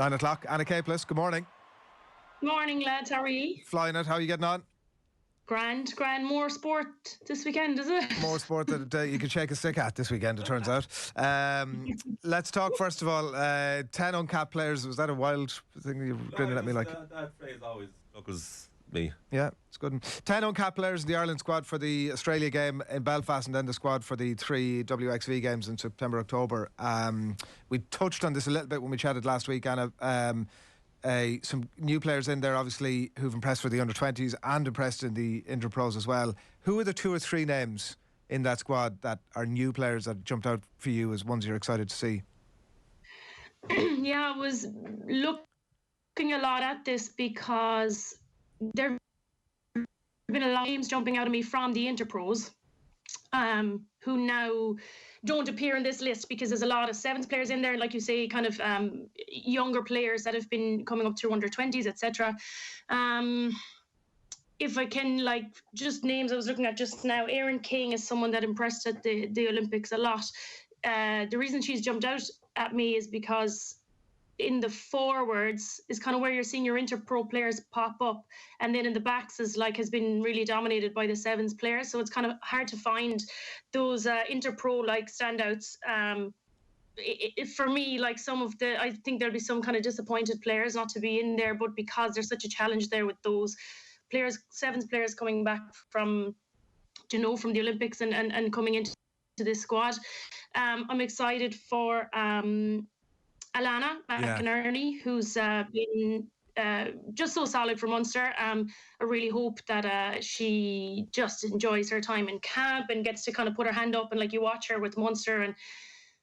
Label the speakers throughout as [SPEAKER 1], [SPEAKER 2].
[SPEAKER 1] 9 o'clock. Anna Caplice, good morning.
[SPEAKER 2] Morning, lads. How are you?
[SPEAKER 1] Flying it. How are you getting on?
[SPEAKER 2] Grand. More sport this weekend, is it?
[SPEAKER 1] More sport that you can shake a stick at this weekend, it turns out. Let's talk, first of all, 10 uncapped players. Was that a wild thing you were grinning at me like?
[SPEAKER 3] That phrase always occurs me.
[SPEAKER 1] Yeah, it's good. 10 uncapped players in the Ireland squad for the Australia game in Belfast, and then the squad for the 3 WXV games in September, October. We touched on this a little bit when we chatted last week, Anna. Some new players in there, obviously, who've impressed for the under-20s and impressed in the Interpros as well. Who are the 2 or 3 names in that squad that are new players that jumped out for you as ones you're excited to see?
[SPEAKER 2] Yeah, I was looking a lot at this because there have been a lot of names jumping out of me from the Interpros, who now don't appear in this list because there's a lot of sevens players in there, like you say, kind of younger players that have been coming up through under-20s, etc. If I can, just names I was looking at just now, Erin King is someone that impressed at the Olympics a lot. The reason she's jumped out at me is because in the forwards is kind of where you're seeing your Interpro players pop up, and then in the backs has been really dominated by the sevens players, so it's kind of hard to find those Interpro standouts. For me, some of I think there'll be some kind of disappointed players not to be in there, but because there's such a challenge there with those players, sevens players coming back from the Olympics and coming into this squad. I'm excited for Alana McInerney, who's been just so solid for Munster. I really hope that she just enjoys her time in camp and gets to kind of put her hand up, and you watch her with Munster,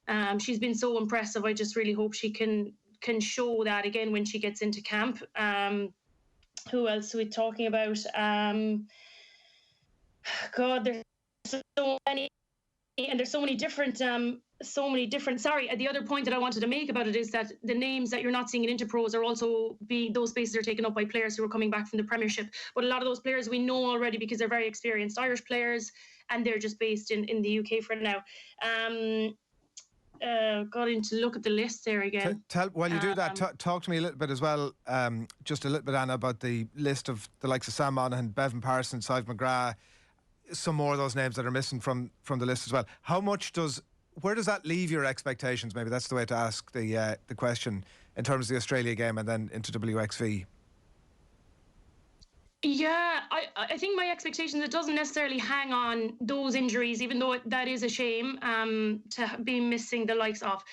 [SPEAKER 2] and she's been so impressive. I just really hope she can show that again when she gets into camp. Who else are we talking about? God, there's so many, and there's so many different. Sorry, the other point that I wanted to make about it is that the names that you're not seeing in Interpros are also those spaces are taken up by players who are coming back from the Premiership. But a lot of those players we know already because they're very experienced Irish players, and they're just based in the UK for now. Got into look at the list there again.
[SPEAKER 1] While you do that, talk to me a little bit as well, just a little bit, Anna, about the list of the likes of Sam Monaghan, Bevan Parsons, Sive McGrath, some more of those names that are missing from the list as well. Where does that leave your expectations? Maybe that's the way to ask the question in terms of the Australia game and then into WXV.
[SPEAKER 2] Yeah, I think my expectations, it doesn't necessarily hang on those injuries, even though that is a shame to be missing the likes of,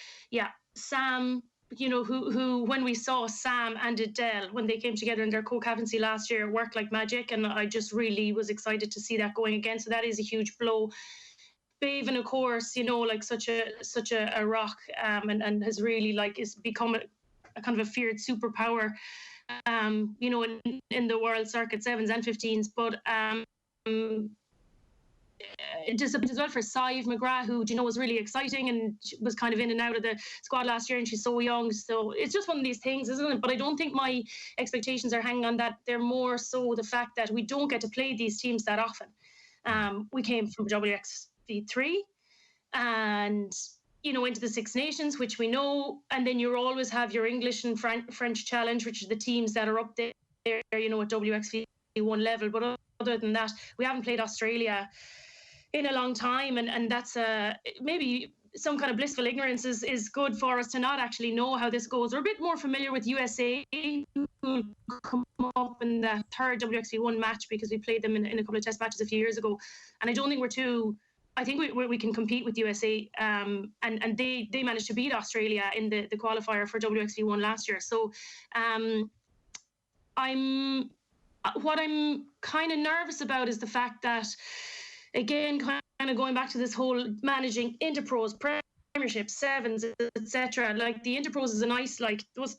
[SPEAKER 2] Sam, who when we saw Sam and Adele, when they came together in their co-captaincy last year, worked like magic, and I just really was excited to see that going again. So that is a huge blow. Bevan, of course, such a rock, and has really is become a kind of a feared superpower, in the world circuit, sevens and 15s. But it disappointed as well for Sive McGrath, who was really exciting and was kind of in and out of the squad last year, and she's so young. So it's just one of these things, isn't it? But I don't think my expectations are hanging on that. They're more so the fact that we don't get to play these teams that often. We came from WXV3 and into the Six Nations, which we know, and then you always have your English and French challenge, which are the teams that are up there, at WXV1 level. But other than that, we haven't played Australia in a long time, and that's maybe some kind of blissful ignorance is good for us to not actually know how this goes. We're a bit more familiar with USA, who come up in the third WXV1 match because we played them in a couple of test matches a few years ago, and I don't think I think we can compete with USA, and they managed to beat Australia in the qualifier for WXV1 last year. So what I'm kind of nervous about is the fact that, again, kind of going back to this whole managing Interpros, Premiership, sevens, etc. The Interpros is a nice,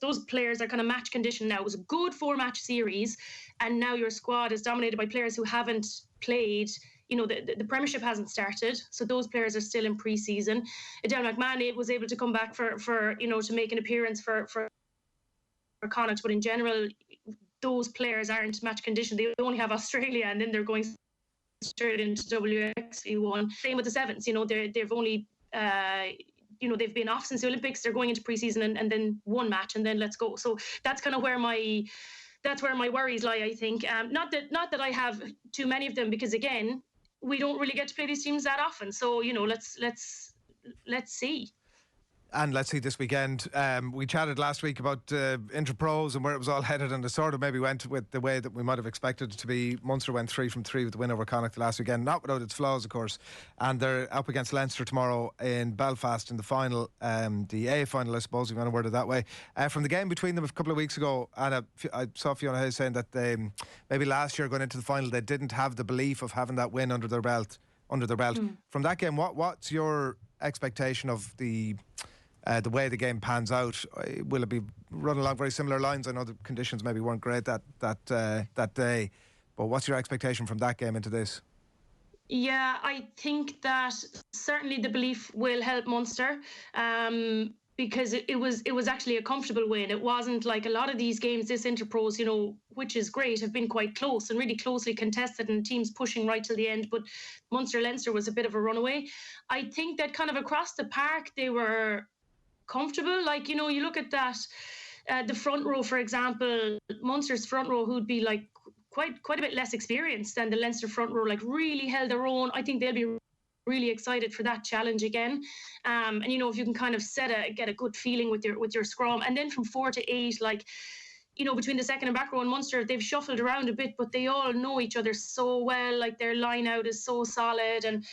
[SPEAKER 2] those players are kind of match condition now. It was a good 4-match series, and now your squad is dominated by players who haven't played. The Premiership hasn't started, so those players are still in pre-season. Adele McMahon was able to come back for to make an appearance for Connacht, but in general, those players aren't match condition. They only have Australia, and then they're going straight into WXV1. Same with the sevens. They've only they've been off since the Olympics. They're going into pre-season and then one match and then let's go. So that's kind of where my worries lie, I think. Not that I have too many of them, because again, we don't really get to play these teams that often. So let's see.
[SPEAKER 1] And let's see this weekend. We chatted last week about Interpros and where it was all headed, and it sort of maybe went with the way that we might have expected it to be. Munster went 3 from 3 with the win over Connacht last weekend, not without its flaws, of course. And they're up against Leinster tomorrow in Belfast in the final, the A final, I suppose, if you want to word it that way. From the game between them a couple of weeks ago, and I saw Fiona Hayes saying that they, maybe last year going into the final, they didn't have the belief of having that win under their belt. From that game, what's your expectation of the way the game pans out? Will it be run along very similar lines? I know the conditions maybe weren't great that day, but what's your expectation from that game into this?
[SPEAKER 2] Yeah, I think that certainly the belief will help Munster, because it was actually a comfortable win. It wasn't like a lot of these games, this Interpros, which is great, have been quite close and really closely contested and teams pushing right till the end. But Munster-Leinster was a bit of a runaway. I think that kind of across the park they were comfortable. Like, you look at that, the front row, for example, Munster's front row, who'd be like quite a bit less experienced than the Leinster front row, like really held their own. I think they'll be really excited for that challenge again. And if you can kind of get a good feeling with your scrum, and then from 4 to 8, like, between the second and back row in Munster, they've shuffled around a bit, but they all know each other so well. Like, their line out is so solid, and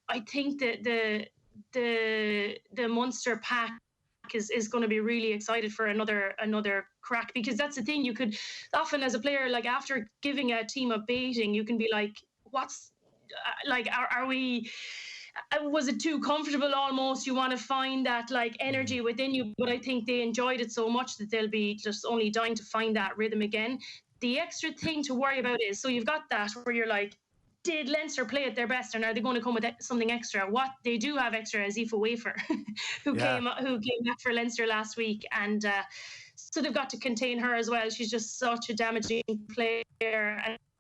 [SPEAKER 2] I think that the Munster pack is going to be really excited for another crack, because that's the thing. You could often, as a player, like after giving a team a baiting, you can be like, what's like, are we, was it too comfortable almost? You want to find that like energy within you, but I think they enjoyed it so much that they'll be just only dying to find that rhythm again. The extra thing to worry about is, so you've got that where you're like, did Leinster play at their best, and are they going to come with something extra? What they do have extra is Aoife Wafer, who came back for Leinster last week, and so they've got to contain her as well. She's just such a damaging player,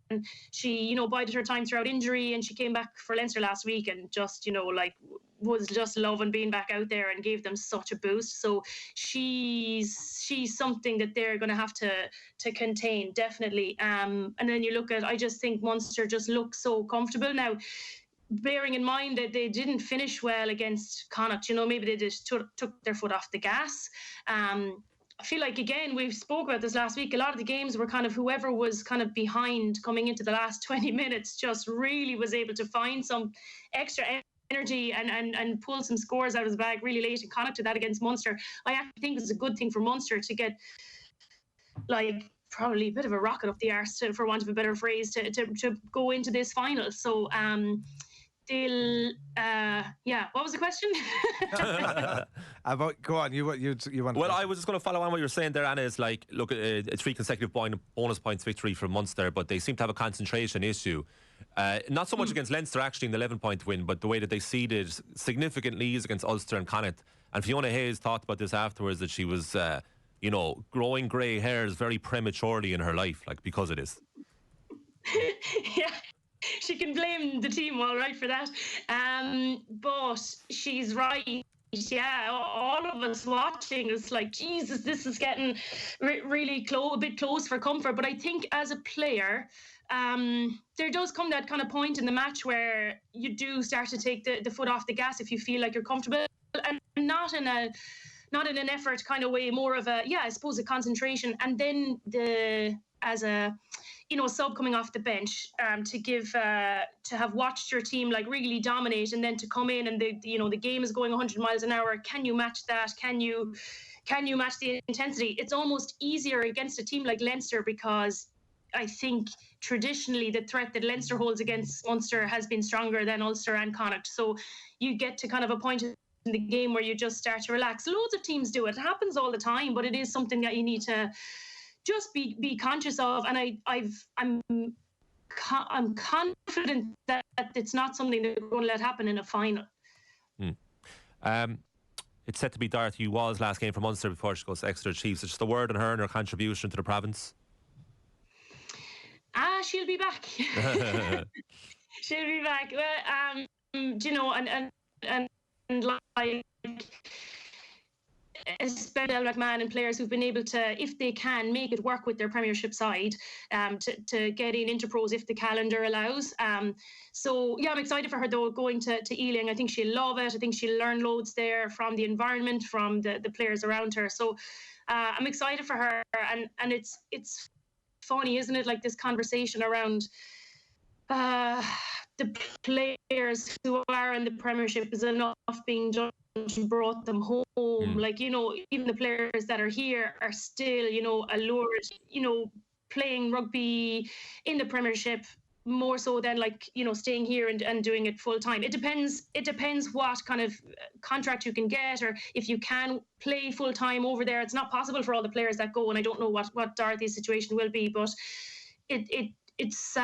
[SPEAKER 2] and she, bided her time throughout injury, and she came back for Leinster last week and just, was just loving being back out there and gave them such a boost. So she's something that they're going to have to contain, definitely. And then you look at, I just think Munster just looks so comfortable now, bearing in mind that they didn't finish well against Connacht. Maybe they just took their foot off the gas. I feel like, again, we spoke about this last week, a lot of the games were kind of whoever was kind of behind coming into the last 20 minutes just really was able to find some extra energy and pull some scores out of the bag really late, and Connacht did that against Munster. I actually think it's a good thing for Munster to get, like, probably a bit of a rocket up the arse, for want of a better phrase, to go into this final. So they'll what was the question?
[SPEAKER 1] Go on, you want.
[SPEAKER 3] Well, I was just going to follow on what you're saying there, Anna. Is like, look, a 3 consecutive bonus points victory for Munster, but they seem to have a concentration issue. Not so much against Leinster, actually, in the 11-point win, but the way that they seeded significant leads against Ulster and Connacht. And Fiona Hayes talked about this afterwards, that she was, growing grey hairs very prematurely in her life, like, because of this.
[SPEAKER 2] Yeah. She can blame the team all right for that. But she's right. Yeah, all of us watching, it's like, Jesus, this is getting really a bit close for comfort. But I think as a player, there does come that kind of point in the match where you do start to take the foot off the gas if you feel like you're comfortable, and not in an effort kind of way, more of a, I suppose, a concentration. And then as a sub coming off the bench, to have watched your team like really dominate, and then to come in and the game is going 100 miles an hour. Can you match that? Can you match the intensity? It's almost easier against a team like Leinster, because I think traditionally the threat that Leinster holds against Munster has been stronger than Ulster and Connacht. So you get to kind of a point in the game where you just start to relax. Loads of teams do it. It happens all the time, but it is something that you need to just be conscious of. And I'm confident that it's not something that we're going to let happen in a final.
[SPEAKER 3] It's set to be Dorothy Wall's last game for Munster before she goes to Exeter Chiefs. It's just a word on her and her contribution to the province.
[SPEAKER 2] She'll be back. She'll be back. Well, and like especially McMahon and players who've been able to, if they can, make it work with their Premiership side, to get in Interpros if the calendar allows. So yeah, I'm excited for her though, going to Ealing. I think she'll love it. I think she'll learn loads there from the environment, from the players around her. So I'm excited for her, and it's funny, isn't it? Like this conversation around the players who are in the Premiership, is enough being done and brought them home. Like, you know, even the players that are here are still, you know, allured, you know, playing rugby in the Premiership more so than, like, you know, staying here and doing it full time. It depends what kind of contract you can get, or if you can play full time over there. It's not possible for all the players that go, and I don't know what Dorothy's situation will be, but it's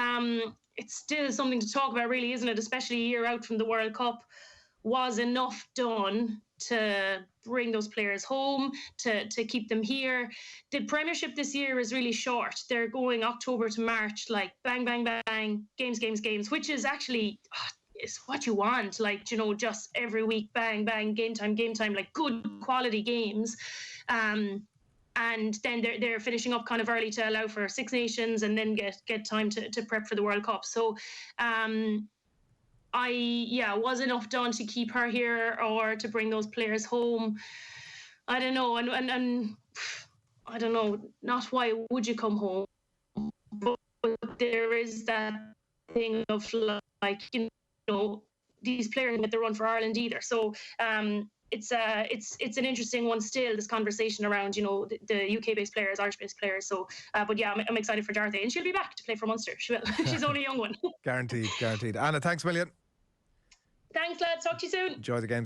[SPEAKER 2] still something to talk about, really, isn't it? Especially a year out from the World Cup. Was enough done to bring those players home, to keep them here? The Premiership this year is really short. They're going October to March, like bang, bang, bang, games, which is actually is what you want. Like, you know, just every week, bang, bang, game time, like good quality games. And then they're finishing up kind of early to allow for Six Nations, and then get time to prep for the World Cup. So was enough done to keep her here or to bring those players home? I don't know. And I don't know, not why would you come home, but there is that thing of, like, you know, these players get the run for Ireland either. So it's an interesting one still, this conversation around, you know, the UK-based players, Irish-based players. So, but yeah, I'm excited for Dorothy, and she'll be back to play for Munster. She will. She's only a young one.
[SPEAKER 1] Guaranteed. Anna, thanks a million.
[SPEAKER 2] Thanks, lads. Talk to you soon.
[SPEAKER 1] Enjoy the games.